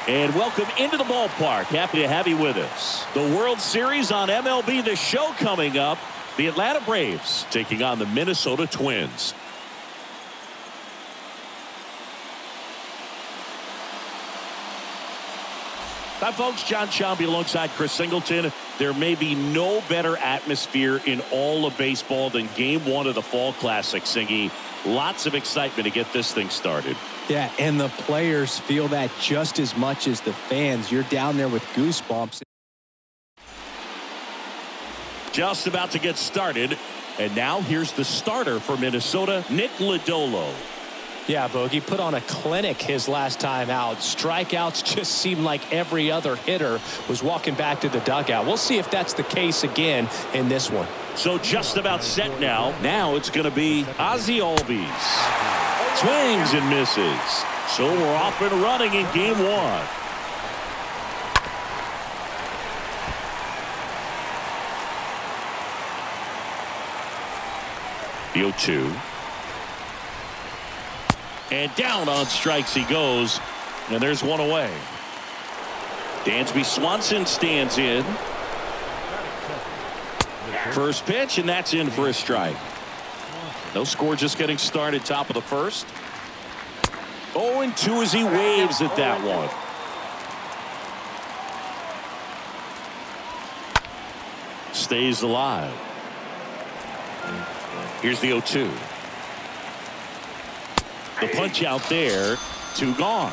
And welcome into the ballpark. Happy to have you with us. The World Series on MLB The Show coming up. The Atlanta Braves taking on the Minnesota Twins. Hi, folks. John Sciambi alongside Chris Singleton. There may be no better atmosphere in all of baseball than Game 1 of the Fall Classic, Singy. Lots of excitement to get this thing started. Yeah, and the players feel that just as much as the fans. You're down there with goosebumps. Just about to get started. And now here's the starter for Minnesota, Nick Lodolo. Yeah, Bogey put on a clinic his last time out. Strikeouts just seemed like every other hitter was walking back to the dugout. We'll see if that's the case again in this one. So just about set now. Now it's going to be Ozzie Albies. Swings and misses. So we're off and running in Game 1. The 0-2. And down on strikes he goes. And there's one away. Dansby Swanson stands in. First pitch, and that's in for a strike. No score, just getting started, top of the first. 0-2 as he waves at that one. Stays alive. Here's the 0-2. The punch out there, 2 gone.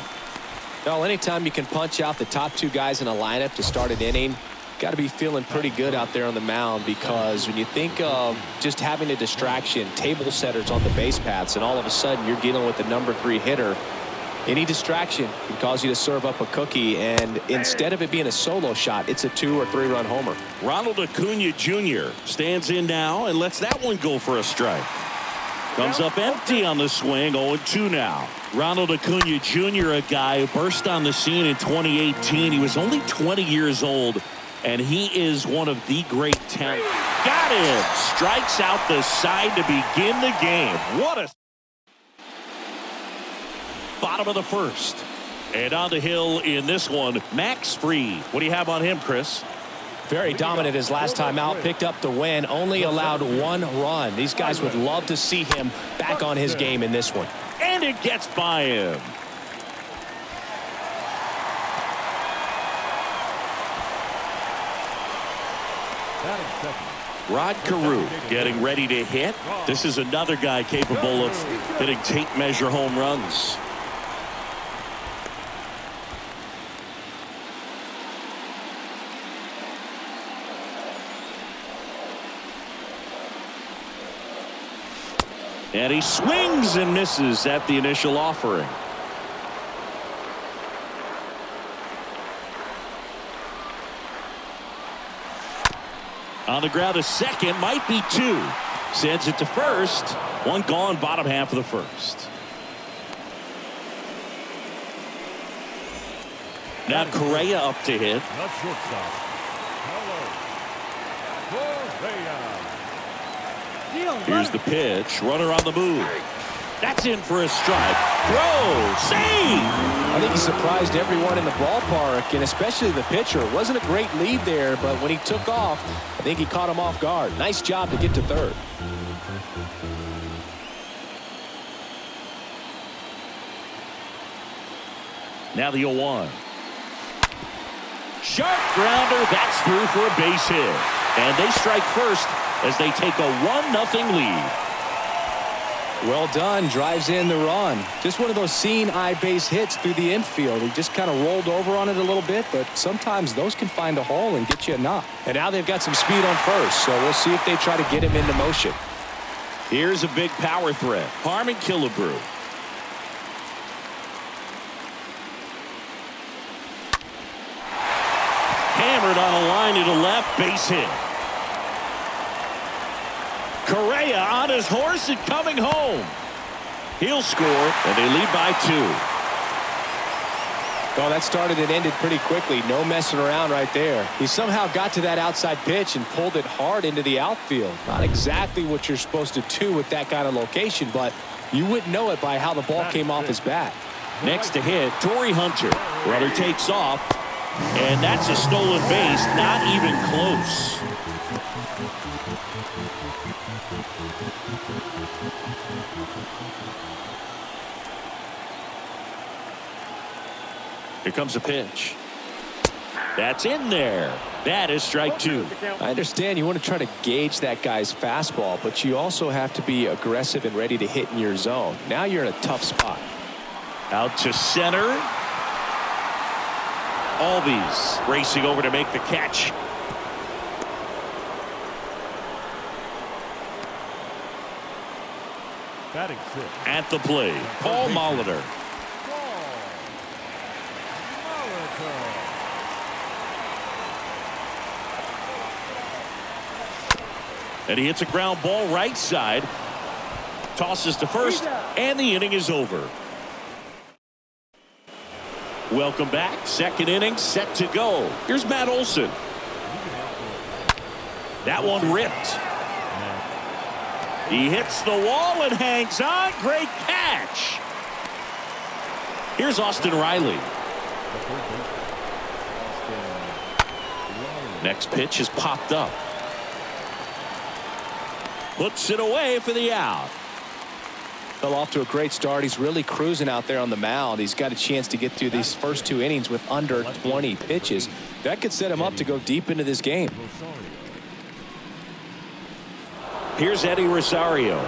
Well, anytime you can punch out the top 2 guys in a lineup to start an inning, got to be feeling pretty good out there on the mound, because when you think of just having a distraction, table setters on the base paths, and all of a sudden you're dealing with the number 3 hitter, any distraction can cause you to serve up a cookie, and instead of it being a solo shot, it's a 2 or 3 run homer. Ronald Acuna Jr. stands in now and lets that one go for a strike. Comes up empty on the swing. 0-2 now. Ronald Acuna Jr., a guy who burst on the scene in 2018. He was only 20 years old, and he is one of the great talent. Got him. Strikes out the side to begin the game. What a bottom of the first. And on the hill in this one, Max Fried. What do you have on him, Chris? Very dominant his last time out, picked up the win, only allowed 1 run. These guys would love to see him back on his game in this one. And it gets by him. Rod Carew getting ready to hit. This is another guy capable of hitting tape measure home runs. And he swings and misses at the initial offering. On the ground to second, might be 2. Sends it to first. 1 gone, bottom half of the first. Now Correa up to hit. Here's the pitch. Runner on the move. That's in for a strike. Throw. Save. I think he surprised everyone in the ballpark, and especially the pitcher. It wasn't a great lead there, but when he took off, I think he caught him off guard. Nice job to get to third. Now the 0-1. Sharp grounder. That's through for a base hit. And they strike first as they take a 1-0 lead. Well done. Drives in the run. Just one of those seeing eye base hits through the infield. He just kind of rolled over on it a little bit, but sometimes those can find a hole and get you a knock. And now they've got some speed on first, so we'll see if they try to get him into motion. Here's a big power threat. Harmon Killebrew. Hammered on a line to the left, base hit. Correa on his horse and coming home. He'll score, and they lead by 2. Well, that started and ended pretty quickly. No messing around right there. He somehow got to that outside pitch and pulled it hard into the outfield. Not exactly what you're supposed to do with that kind of location, but you wouldn't know it by how the ball came off his bat. Next to hit, Torrey Hunter. Runner takes off, and that's a stolen base, not even close. Here comes a pitch. That's in there. That is strike two. I understand you want to try to gauge that guy's fastball, but you also have to be aggressive and ready to hit in your zone. Now you're in a tough spot. Out to center. Albies racing over to make the catch. At the plate, Paul Molitor. And he hits a ground ball right side. Tosses to first, and the inning is over. Welcome back. Second inning set to go. Here's Matt Olson. That one ripped. He hits the wall and hangs on. Great catch. Here's Austin Riley. Next pitch is popped up. Puts it away for the out. Fell off to a great start. He's really cruising out there on the mound. He's got a chance to get through these first two innings with under 20 pitches. That could set him up to go deep into this game. Here's Eddie Rosario.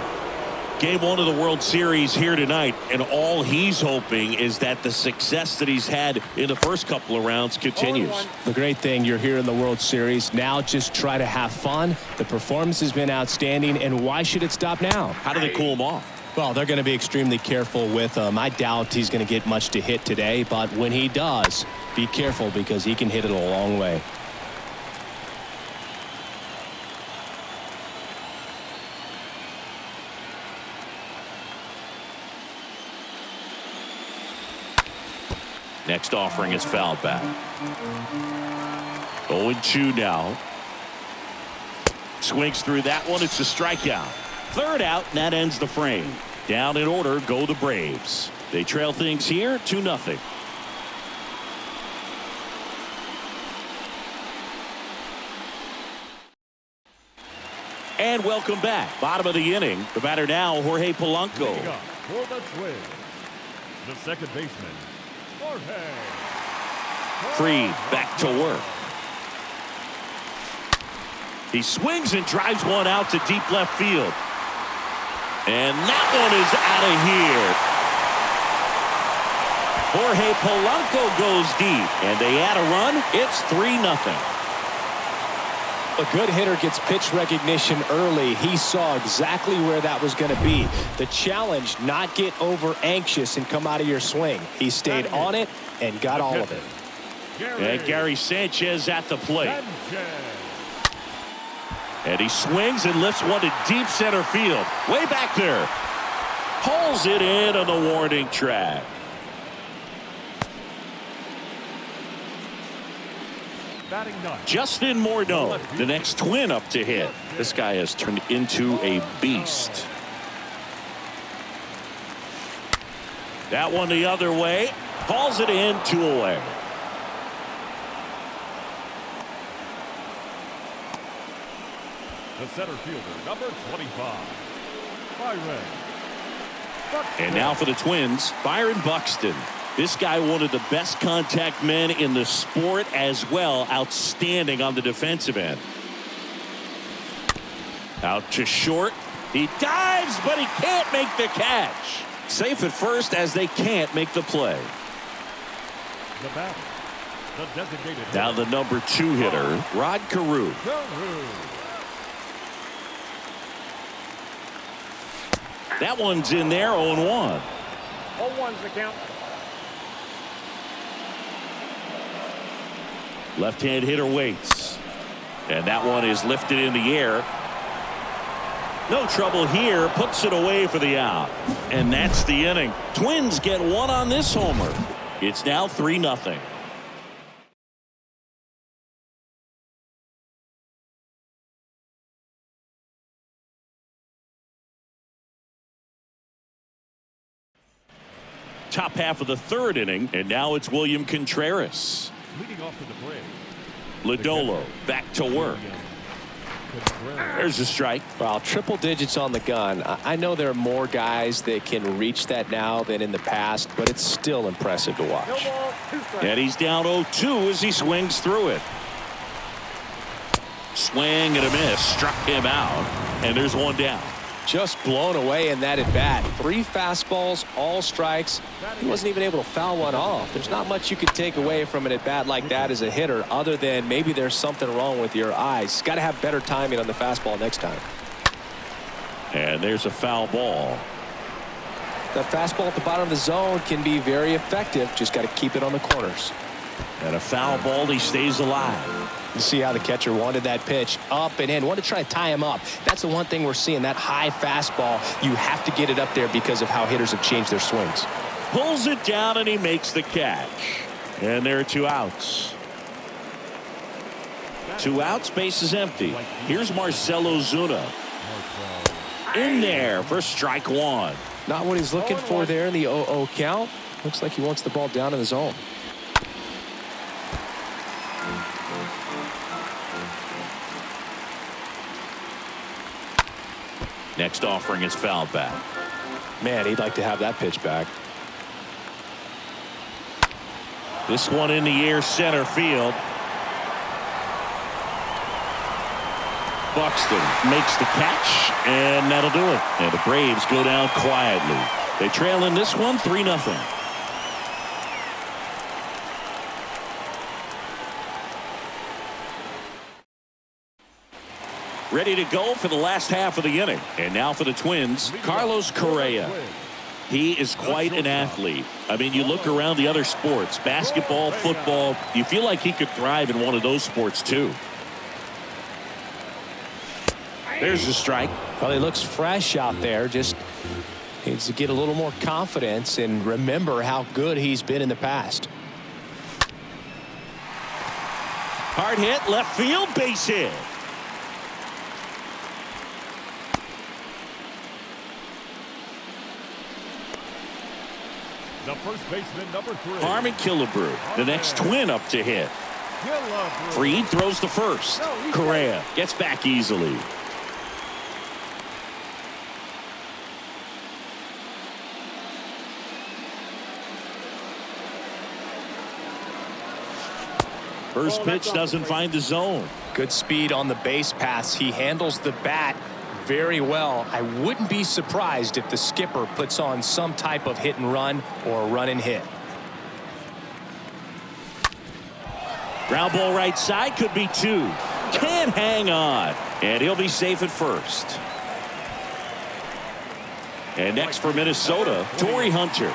Game one of the World Series here tonight, and all he's hoping is that the success that he's had in the first couple of rounds continues. The great thing, you're here in the World Series. Now just try to have fun. The performance has been outstanding, and why should it stop now? How do they cool him off? Well, they're going to be extremely careful with him. I doubt he's going to get much to hit today, but when he does, be careful because he can hit it a long way. Next offering is fouled back. 0-2 now. Swings through that one. It's a strikeout. Third out, and that ends the frame. Down in order go the Braves. They trail things here 2-0. And welcome back. Bottom of the inning. The batter now, Jorge Polanco. For the Twins, the second baseman, Freed back to work. He swings and drives one out to deep left field. And that one is out of here. Jorge Polanco goes deep, and they add a run. It's 3-0. A good hitter gets pitch recognition early. He saw exactly where that was going to be. The challenge, not get over anxious and come out of your swing. He stayed on it and got all of it. And Gary Sanchez at the plate. And he swings and lifts one to deep center field. Way back there. Pulls it in on the warning track. Justin Morneau, the next Twin up to hit. This guy has turned into a beast. That one the other way. Calls it in, 2 away. the center fielder, number 25, Byron. And now for the Twins, Byron Buxton. This guy, one of the best contact men in the sport as well. Outstanding on the defensive end. Out to short. He dives, but he can't make the catch. Safe at first as they can't make the play. The batter, the designated Now the number 2 hitter, Rod Carew. That one's in there, 0-1. 0-1's the count. Left-hand hitter waits. And that one is lifted in the air. No trouble here. Puts it away for the out. And that's the inning. Twins get one on this homer. It's now 3-0. top half of the third inning, and now it's William Contreras. Leading off for the Braves. Lodolo back to work. There's a strike. Well, triple digits on the gun. I know there are more guys that can reach that now than in the past, but it's still impressive to watch. And he's down 0-2 as he swings through it. Swing and a miss. Struck him out. And there's one down. Just blown away in that at bat. 3 fastballs, all strikes. He wasn't even able to foul one off. There's not much you can take away from an at bat like that as a hitter, other than maybe there's something wrong with your eyes. Got to have better timing on the fastball next time. And there's a foul ball. That fastball at the bottom of the zone can be very effective. Just got to keep it on the corners. And a foul ball. He stays alive. You see how the catcher wanted that pitch up and in. Wanted to try to tie him up. That's the one thing we're seeing. That high fastball, you have to get it up there because of how hitters have changed their swings. Pulls it down and he makes the catch. And there are 2 outs. 2 outs, base is empty. Here's Marcell Ozuna. In there for strike 1. Not what he's looking for there in the 0-0 count. Looks like he wants the ball down in the zone. Next offering is fouled back. Man, he'd like to have that pitch back. This one in the air, center field. Buxton makes the catch, and that'll do it. And the Braves go down quietly. They trail in this one 3-0. Ready to go for the last half of the inning. And now for the Twins, Carlos Correa. He is quite an athlete. I mean, you look around the other sports, basketball, football, you feel like he could thrive in one of those sports too. There's the strike. Well, he looks fresh out there. Just needs to get a little more confidence and remember how good he's been in the past. Hard hit, left field, base hit. The first baseman, number 3. Harmon Killebrew, the next Twin up to hit. Freed throws the first. Correa gets back easily. First pitch doesn't find the zone. Good speed on the base paths. He handles the bat very well. I wouldn't be surprised if the skipper puts on some type of hit and run or run and hit. Ground ball right side, could be 2. Can't hang on, and he'll be safe at first. And next for Minnesota, Torrey Hunter.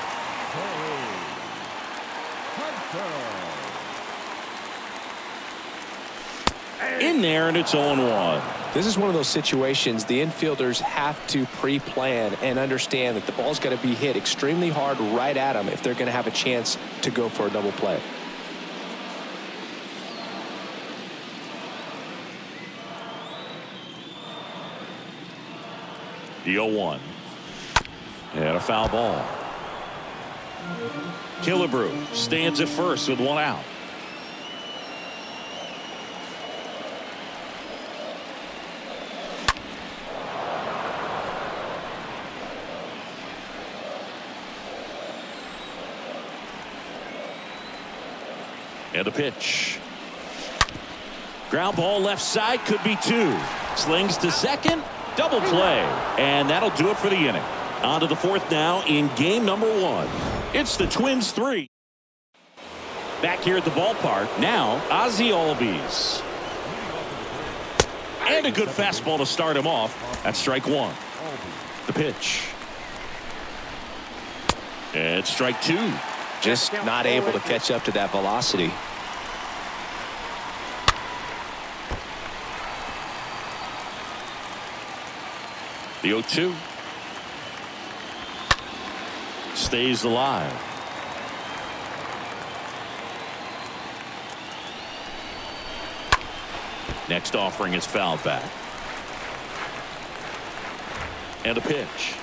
In there, and it's 0-1. This is one of those situations the infielders have to pre-plan and understand that the ball's got to be hit extremely hard right at them if they're going to have a chance to go for a double play. The 0-1. And a foul ball. Killebrew stands at first with 1 out. And a pitch. Ground ball left side, could be 2. Slings to second, double play, and that'll do it for the inning. On to the 4th now in game number 1. It's the Twins 3. Back here at the ballpark now, Ozzie Albies. And a good fastball to start him off. That's strike 1. The pitch. And strike 2. Just not able to catch up to that velocity. The 0-2. Stays alive. Next offering is fouled back. And a pitch.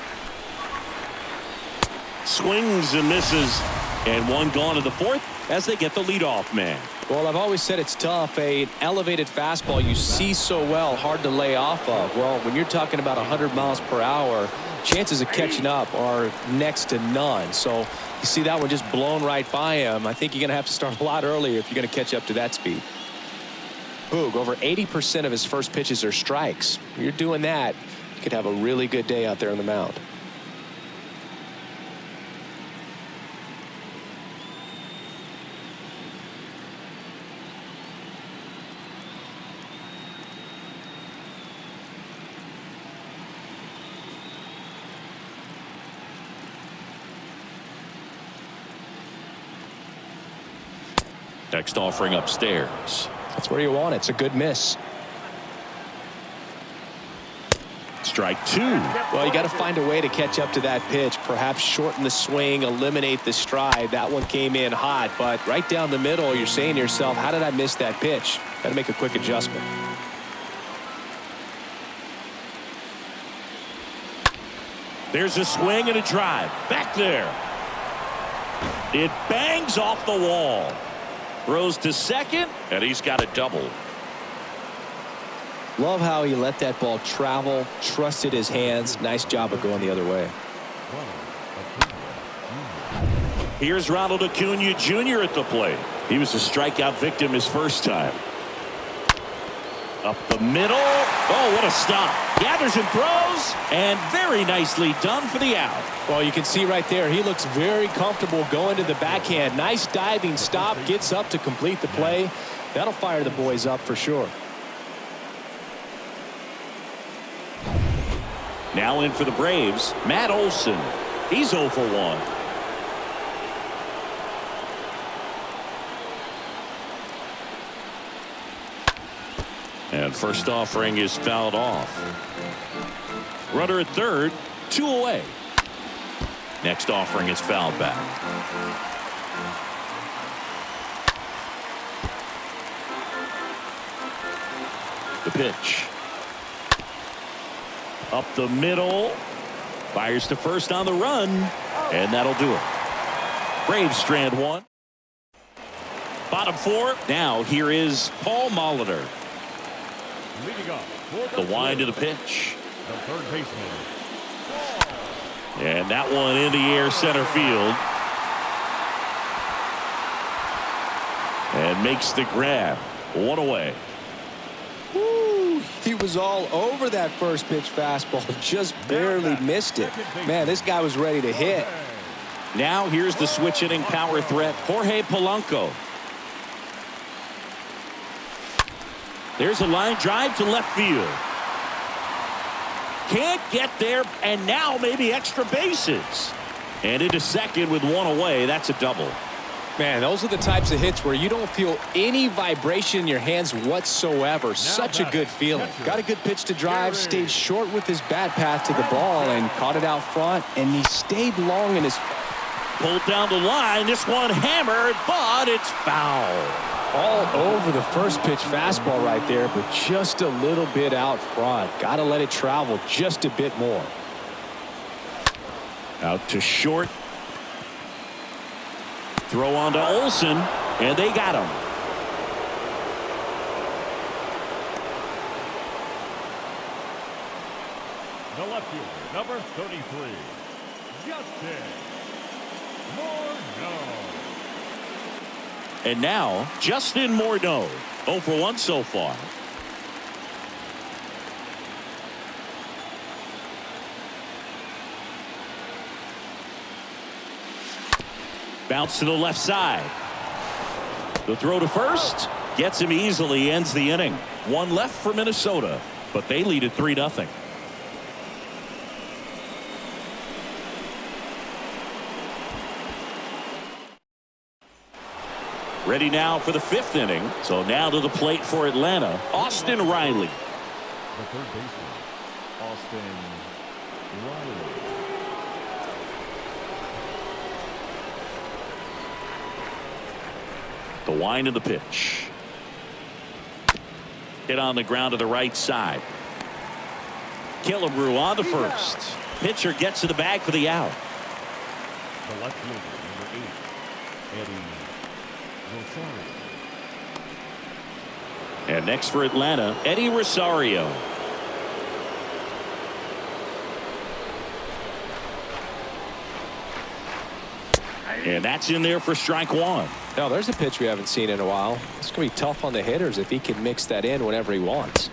Swings and misses. And one gone to the fourth as they get the leadoff man. Well, I've always said it's tough. An elevated fastball you see so well, hard to lay off of. Well, when you're talking about 100 miles per hour, chances of catching up are next to none. So you see that one just blown right by him. I think you're going to have to start a lot earlier if you're going to catch up to that speed. Boog, over 80% of his first pitches are strikes. When you're doing that, you could have a really good day out there on the mound. Next offering upstairs. That's where you want it. It's a good miss. Strike two. Well, you got to find a way to catch up to that pitch. Perhaps shorten the swing, eliminate the stride. That one came in hot, but right down the middle, you're saying to yourself, how did I miss that pitch? Got to make a quick adjustment. There's a swing and a drive. Back there. It bangs off the wall. Throws to second, and he's got a double. Love how he let that ball travel, trusted his hands. Nice job of going the other way. Here's Ronald Acuna Jr. at the plate. He was a strikeout victim his first time. Up the middle. Oh, what a stop. Gathers and throws, and very nicely done for the out. Well, you can see right there, he looks very comfortable going to the backhand. Nice diving stop, gets up to complete the play. That'll fire the boys up for sure. Now in for the Braves, Matt Olson. He's 0 for 1. And first offering is fouled off. Runner at third, 2 away. Next offering is fouled back. The pitch. Up the middle. Fires to first on the run. And that'll do it. Braves strand one. Bottom four. Now here is Paul Molitor. Leading up for The wind of the pitch. the third baseman. And that one in the air center field. And makes the grab. 1 away. Woo, he was all over that first pitch fastball. Just barely missed it. Man, this guy was ready to hit. Now here's the switch hitting power threat, Jorge Polanco. There's a line drive to left field. Can't get there, and now maybe extra bases. And into second with 1 away. That's a double. Man, those are the types of hits where you don't feel any vibration in your hands whatsoever. Such a good feeling. Got a good pitch to drive, stayed short with his bat path to the ball, and caught it out front, and he stayed long in his... Pulled down the line. This one hammered, but it's foul. All over the first pitch fastball right there, but just a little bit out front. Got to let it travel just a bit more. Out to short. Throw on to Olson, and they got him. The left fielder, number 33, Justin Morneau. And now, Justin Morneau, 0 for 1 so far. Bounce to the left side. The throw to first gets him easily, ends the inning. 1 left for Minnesota, but they lead at 3-0. Ready now for the 5th inning. So now to the plate for Atlanta, Austin Riley. The third baseman, Austin Riley. The wind of the pitch. Hit on the ground to the right side. Killebrew on the first. Pitcher gets to the bag for the out. The left fielder, number 8, Eddie Rosario. And next for Atlanta, Eddie Rosario. And that's in there for strike one. Now there's a pitch we haven't seen in a while. It's going to be tough on the hitters if he can mix that in whenever he wants.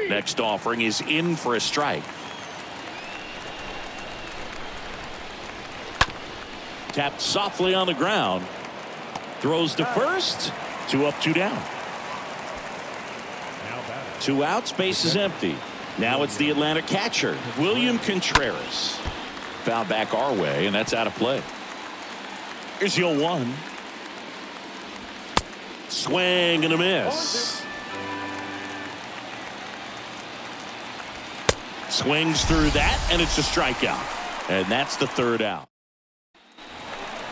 Next offering is in for a strike. Tapped softly on the ground. Throws to first. 2 up, 2 down. Now batting. 2 outs, base is empty. Now it's the Atlanta catcher, William Contreras. Foul back our way, and that's out of play. Here's the 0-1. Swing and a miss. Swings through that, and it's a strikeout. And that's the 3rd out.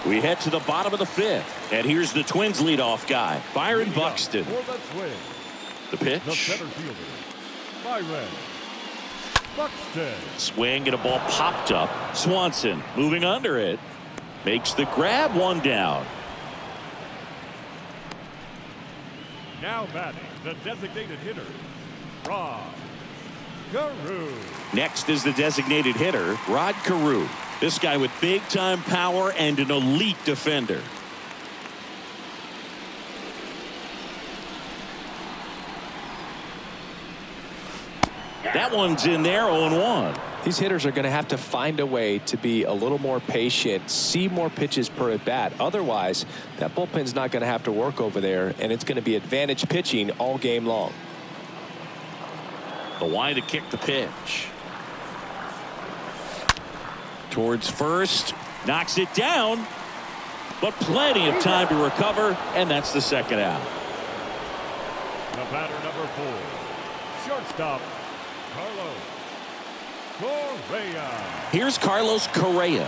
We head to the bottom of the 5th. And here's the Twins leadoff guy, Byron Buxton. For the Twins, The the pitch. center fielder, Byron Buxton. Swing and a ball popped up. Swanson moving under it. Makes the grab, 1 down. Now batting, the designated hitter, Rod Carew. Next is the designated hitter, Rod Carew. This guy with big-time power and an elite defender. That one's in there, 0-1. These hitters are going to have to find a way to be a little more patient, see more pitches per at bat. Otherwise, that bullpen's not going to have to work over there, and it's going to be advantage pitching all game long. The wide to kick the pitch. Towards first. Knocks it down. But plenty of time to recover, and that's the 2nd out. The batter, number 4, shortstop, Carlos Correa. Here's Carlos Correa.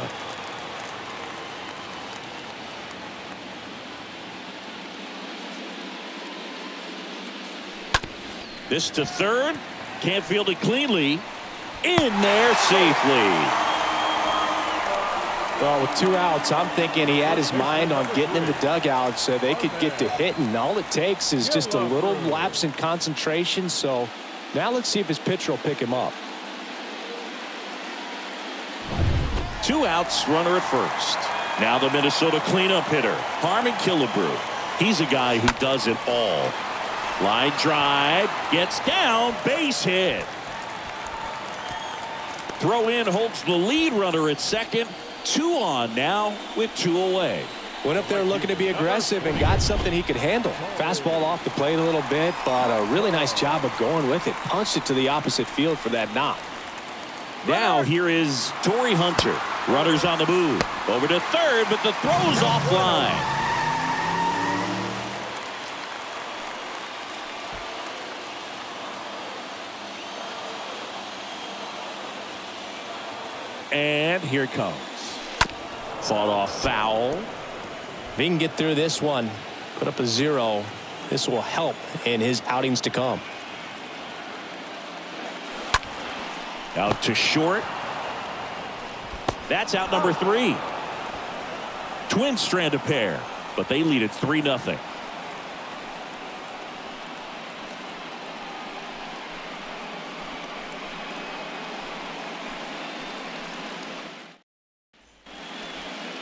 This to 3rd. Can't field it cleanly. In there safely. Well, with 2 outs, I'm thinking he had his mind on getting in the dugout so they could get to hitting. All it takes is just a little lapse in concentration. So now let's see if his pitcher will pick him up. 2 outs, runner at first. Now the Minnesota cleanup hitter, Harmon Killebrew. He's a guy who does it all. Line drive, gets down, base hit. Throw in holds the lead runner at 2nd. 2 on now with 2 away. Went up there looking to be aggressive and got something he could handle. Fastball off the plate a little bit, but a really nice job of going with it. Punched it to the opposite field for that knock. Now here is Torrey Hunter. Runners on the move. Over to 3rd, but the throw's offline. And here it comes. Fought off foul. If he can get through this one, put up a 0, this will help in his outings to come. Out to short. That's out number 3. Twins strand a pair, but they lead it 3-0.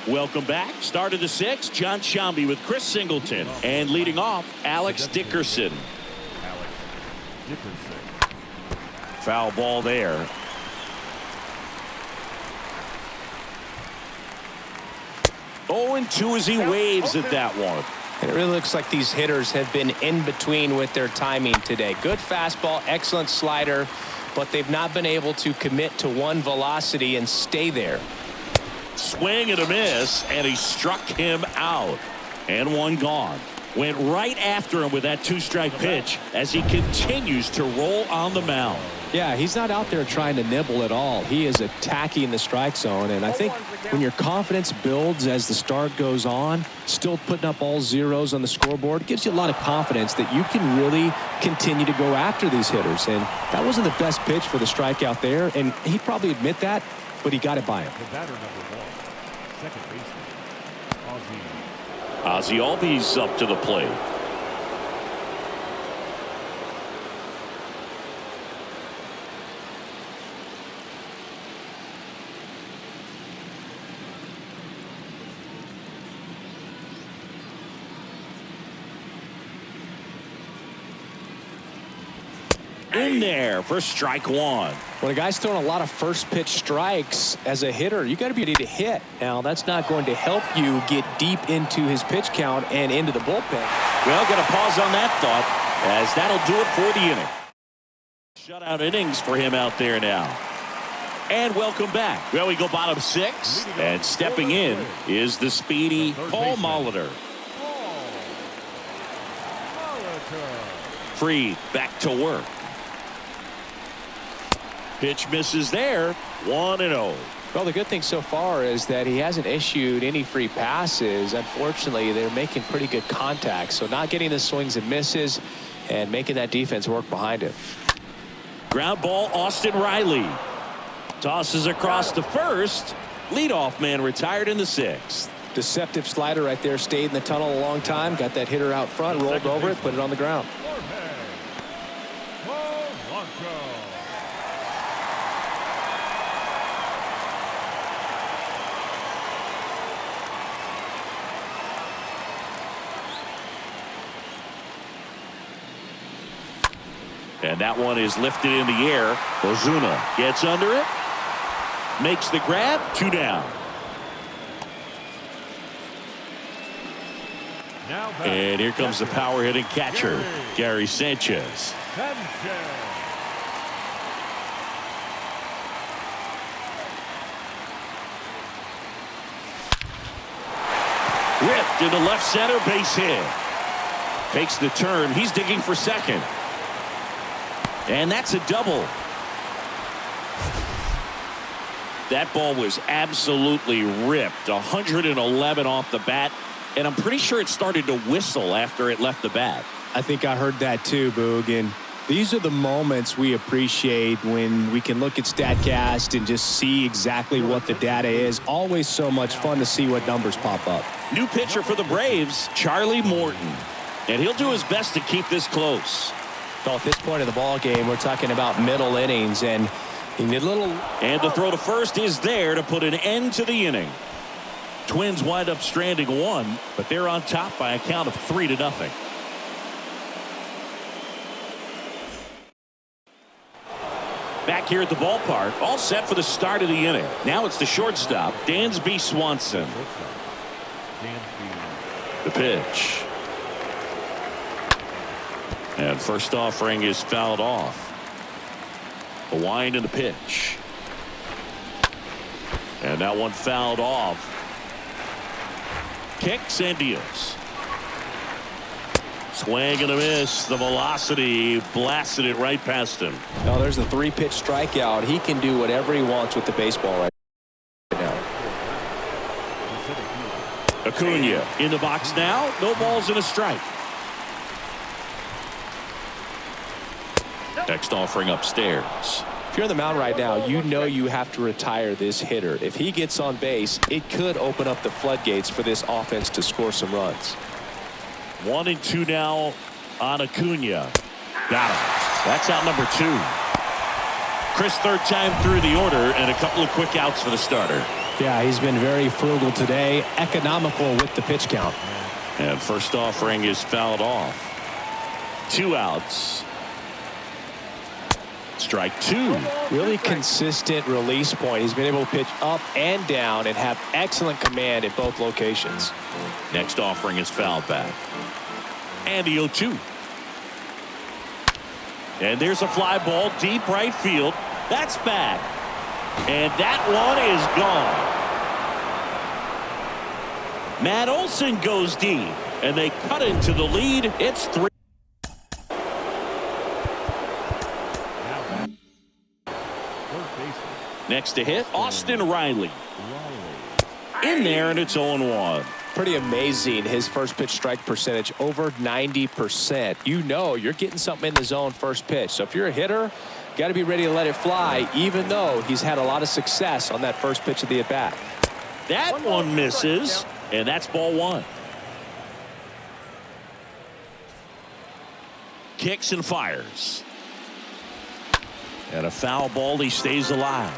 Welcome back. Start of the 6th. John Shambi with Chris Singleton. And leading off, Alex Dickerson. Alex Dickerson. Foul ball there. Oh, and 2 as he waves at that one. And it really looks like these hitters have been in between with their timing today. Good fastball, excellent slider, but they've not been able to commit to one velocity and stay there. Swing and a miss, and he struck him out. And 1 gone. Went right after him with that 2-strike pitch as he continues to roll on the mound. Yeah, he's not out there trying to nibble at all. He is attacking the strike zone, and I think when your confidence builds as the start goes on, still putting up all zeros on the scoreboard, gives you a lot of confidence that you can really continue to go after these hitters. And that wasn't the best pitch for the strikeout there, and he'd probably admit that, but he got it by him. The batter, number 1, second baseman, Ozzie Albies up to the plate. In there for strike one. When a guy's throwing a lot of first pitch strikes as a hitter, you got to be ready to hit. Now, that's not going to help you get deep into his pitch count and into the bullpen. Well, got to pause on that thought, as that'll do it for the inning. Shutout innings for him out there now. And welcome back. Well, we go bottom six, and stepping in is the speedy Paul Molitor. Freed back to work. Pitch misses there. 1-0. Well, the good thing so far is that he hasn't issued any free passes. Unfortunately, they're making pretty good contact, so not getting the swings and misses and making that defense work behind it. Ground ball, Austin Riley tosses across the first. Leadoff man retired in the sixth. Deceptive slider right there. Stayed in the tunnel a long time. Got that hitter out front, rolled over it, put it on the ground. And that one is lifted in the air. Ozuna gets under it. Makes the grab. 2 down. And here comes the power hitting catcher, Gary Sanchez. Ripped into left center, base hit. Takes the turn. He's digging for second. And that's a double. That ball was absolutely ripped. 111 off the bat. And I'm pretty sure it started to whistle after it left the bat. I think I heard that too, Boog. And these are the moments we appreciate when we can look at StatCast and just see exactly what the data is. Always so much fun to see what numbers pop up. New pitcher for the Braves, Charlie Morton. And he'll do his best to keep this close. Well, at this point of the ball game, we're talking about middle innings, and he need a little. And the throw to first is there to put an end to the inning. Twins wind up stranding one, but they're on top by a count of 3-0. Back here at the ballpark, all set for the start of the inning. Now it's the shortstop, Dansby Swanson. The pitch. And first offering is fouled off. A wind and the pitch. And that one fouled off. Kicks and deals. Swing and a miss. The velocity blasted it right past him. Now there's a 3-pitch strikeout. He can do whatever he wants with the baseball right now. Acuna in the box now. No balls and a strike. Next offering upstairs. If you're on the mound right now, you know you have to retire this hitter. If he gets on base, it could open up the floodgates for this offense to score some runs. 1-2 now on Acuna. Got him. That's out number 2. Chris, third time through the order and a couple of quick outs for the starter. Yeah, he's been very frugal today, economical with the pitch count. And first offering is fouled off. 2 outs. Strike 2. Really consistent release point. He's been able to pitch up and down and have excellent command at both locations. Next offering is fouled back. And the 0-2. And there's a fly ball deep right field. That's back. And that one is gone. Matt Olson goes deep. And they cut into the lead. It's 3. Next to hit, Austin Riley. In there, and it's 0-1. Pretty amazing, his first pitch strike percentage, over 90%. You know you're getting something in the zone first pitch. So if you're a hitter, got to be ready to let it fly, even though he's had a lot of success on that first pitch of the at-bat. That one misses, and that's ball one. Kicks and fires. And a foul ball. He stays alive.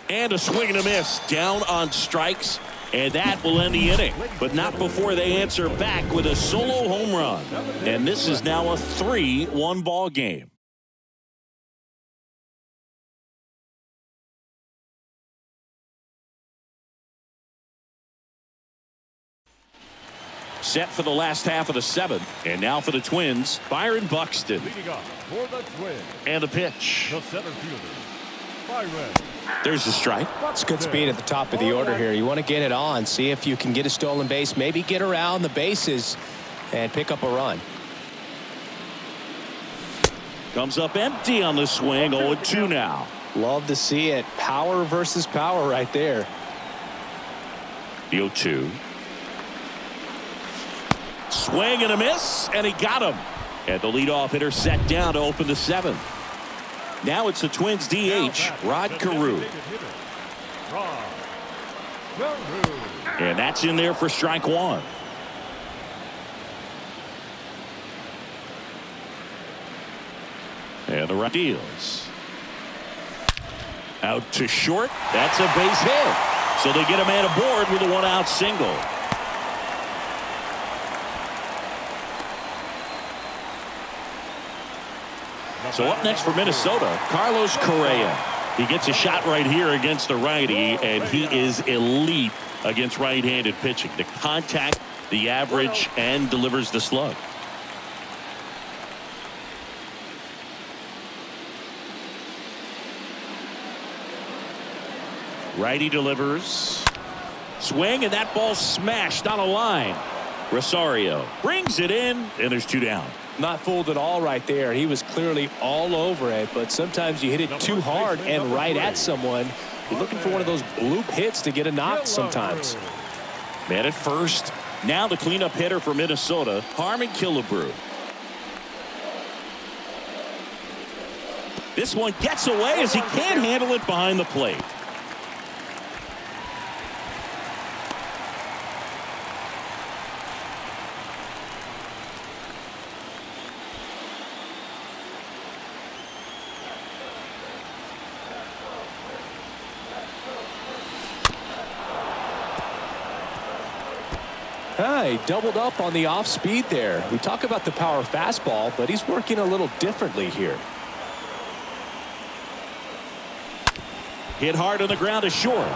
And a swing and a miss. Down on strikes. And that will end the inning. But not before they answer back with a solo home run. And this is now a 3-1 ball game. Set for the last half of the seventh. And now for the Twins, Byron Buxton. Leading off for the Twins. And a pitch. The center fielder, Byron. There's the strike. It's good speed at the top of the order here. You want to get it on, see if you can get a stolen base, maybe get around the bases and pick up a run. Comes up empty on the swing. 0-2 now. Love to see it. Power versus power right there. The 0-2. Swing and a miss, and he got him. And the leadoff hitter set down to open the seventh. Now it's the Twins DH, Rod Carew. And that's in there for strike one. And the right deals. Out to short. That's a base hit. So they get a man aboard with a one-out single. So up next for Minnesota, Carlos Correa. He gets a shot right here against the righty, and he is elite against right-handed pitching. The contact, the average, and delivers the slug. Righty delivers. Swing, and that ball smashed on a line. Rosario brings it in, and there's two down. Not fooled at all right there. He was clearly all over it, but sometimes you hit it too hard and right at someone. You're looking for one of those bloop hits to get a knock sometimes. Man at first. Now the cleanup hitter for Minnesota, Harmon Killebrew. This one gets away as he can't handle it behind the plate. He doubled up on the off speed there. We talk about the power fastball, but he's working a little differently here. Hit hard on the ground to short.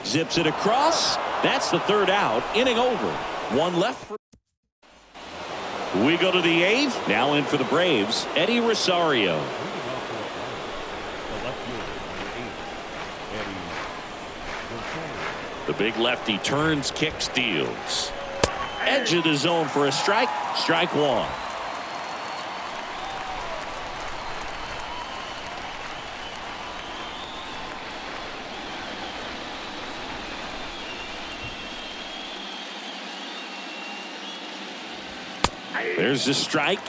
Zips it across. That's the third out. Inning over. One left. We go to the eighth. Now in for the Braves, Eddie Rosario. The big lefty turns, kicks, deals. Edge of the zone for a strike. Strike one. There's the strike.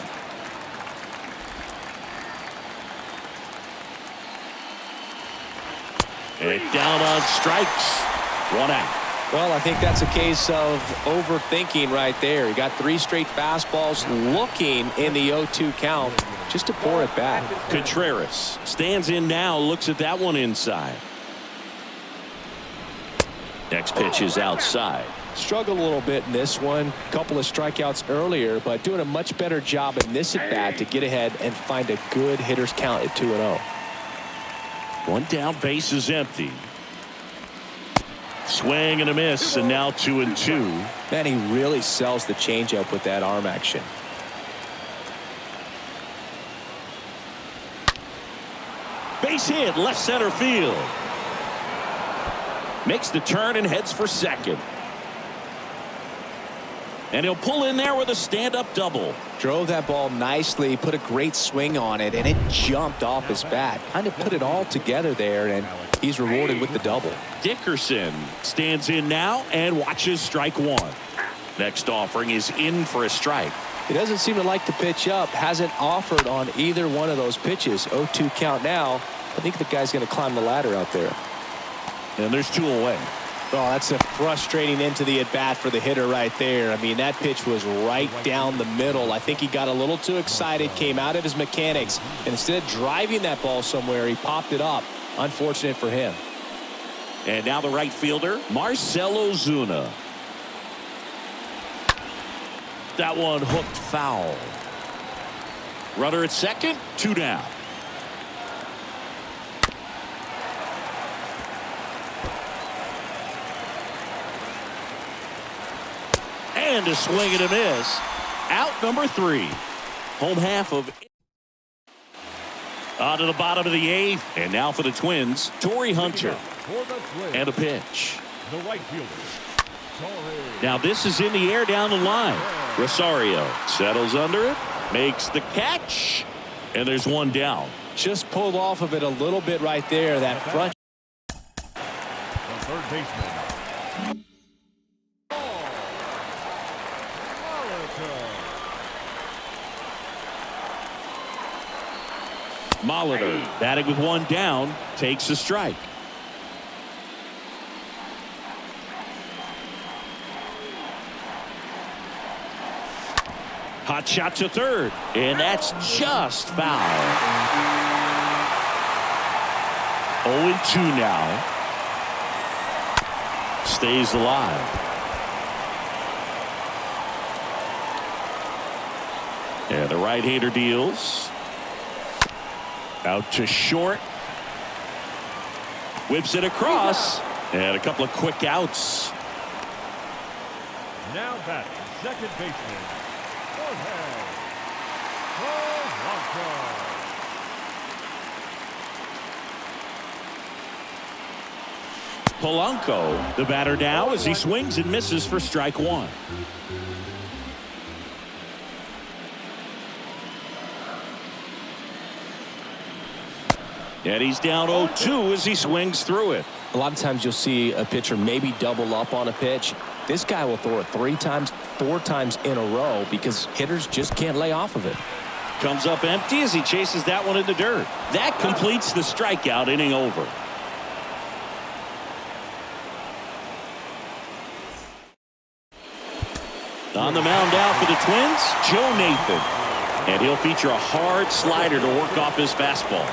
And down on strikes. One out. Well, I think that's a case of overthinking right there. He got three straight fastballs looking in the 0-2 count just to pour it back. Contreras stands in now, looks at that one inside. Next pitch is outside. Struggled a little bit in this one. Couple of strikeouts earlier, but doing a much better job in this at bat to get ahead and find a good hitter's count at 2-0. One down, base is empty. Swing and a miss, and now 2-2. Man, he really sells the changeup with that arm action. Base hit, left center field. Makes the turn and heads for second. And he'll pull in there with a stand-up double. Drove that ball nicely, put a great swing on it, and it jumped off his bat. Kind of put it all together there, and he's rewarded with the double. Dickerson stands in now and watches strike one. Next offering is in for a strike. He doesn't seem to like the pitch up. Hasn't offered on either one of those pitches. 0-2 count now. I think the guy's going to climb the ladder out there. And there's 2 away. Oh, that's a frustrating end to the at-bat for the hitter right there. I mean, that pitch was right down the middle. I think he got a little too excited, came out of his mechanics, and instead of driving that ball somewhere, he popped it up. Unfortunate for him. And now the right fielder, Marcell Ozuna. That one hooked foul. Runner at second, 2 down. And a swing and a miss. Out number 3. Home half of. On to the bottom of the 8th. And now for the Twins, Torrey Hunter. And a pitch. The right fielder. Now this is in the air down the line. Rosario settles under it, makes the catch, and there's 1 down. Just pulled off of it a little bit right there. That front. The third baseman. Molitor batting with 1 down, takes a strike. Hot shot to third, and that's just foul. 0-2 now. Stays alive. And the right-hander deals. Out to short. Whips it across. And a couple of quick outs. Now batting, second baseman. Polanco, the batter now as he swings and misses for strike 1. And he's down 0-2 as he swings through it. A lot of times you'll see a pitcher maybe double up on a pitch. This guy will throw it 3 times, 4 times in a row because hitters just can't lay off of it. Comes up empty as he chases that one in the dirt. That completes the strikeout, inning over. On the mound now for the Twins, Joe Nathan. And he'll feature a hard slider to work off his fastball.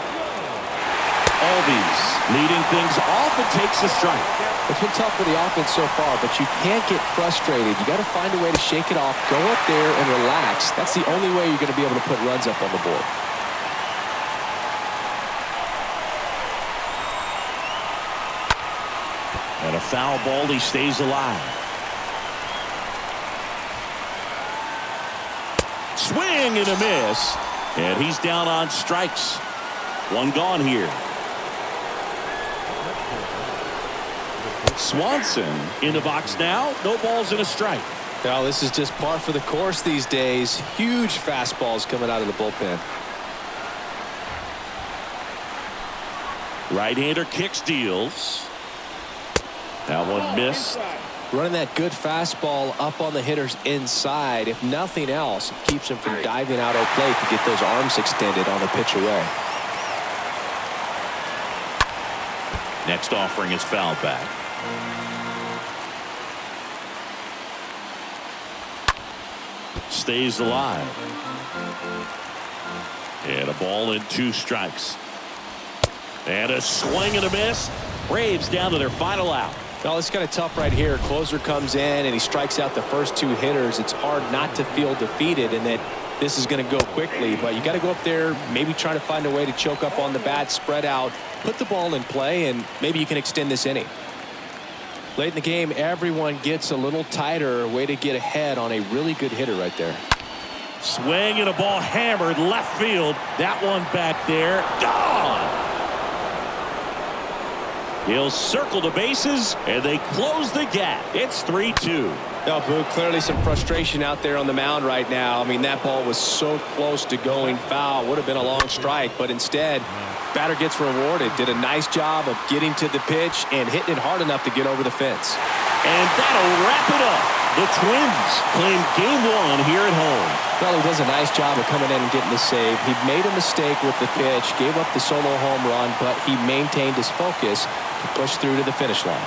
Albies leading things off and takes a strike. It's been tough for the offense so far, but you can't get frustrated. You got to find a way to shake it off, go up there and relax. That's the only way you're going to be able to put runs up on the board. And a foul ball, he stays alive. Swing and a miss. And he's down on strikes. 1 gone here. Swanson in the box now. No balls and a strike. Well, this is just par for the course these days. Huge fastballs coming out of the bullpen. Right-hander kicks, deals. That one missed. Running that good fastball up on the hitter's inside. If nothing else, it keeps him from diving out at plate to get those arms extended on the pitch away. Next offering is fouled back. Stays alive. And a ball and 2 strikes. And a swing and a miss. Braves down to their final out. Well, it's kind of tough right here. Closer comes in and he strikes out the first 2 hitters. It's hard not to feel defeated and that this is going to go quickly, but you got to go up there, maybe try to find a way to choke up on the bat, spread out, put the ball in play, and maybe you can extend this inning. Late in the game, everyone gets a little tighter. Way to get ahead on a really good hitter right there. Swing and a ball hammered left field. That one back there. Gone. He'll circle the bases, and they close the gap. It's 3-2. No, Boo, clearly some frustration out there on the mound right now. I mean, that ball was so close to going foul. Would have been a long strike, but instead, Batter gets rewarded. Did a nice job of getting to the pitch and hitting it hard enough to get over the fence. And that'll wrap it up. The Twins claim game one here at home. Well, he does a nice job of coming in and getting the save. He made a mistake with the pitch, gave up the solo home run, but he maintained his focus to push through to the finish line.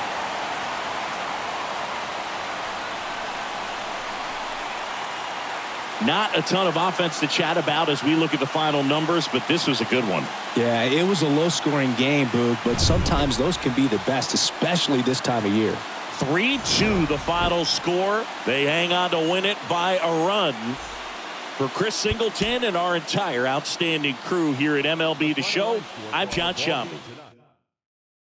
Not a ton of offense to chat about as we look at the final numbers, but this was a good one. Yeah, it was a low-scoring game, Boog, but sometimes those can be the best, especially this time of year. 3-2 the final score. They hang on to win it by a run. For Chris Singleton and our entire outstanding crew here at MLB The Show, I'm John Shambi.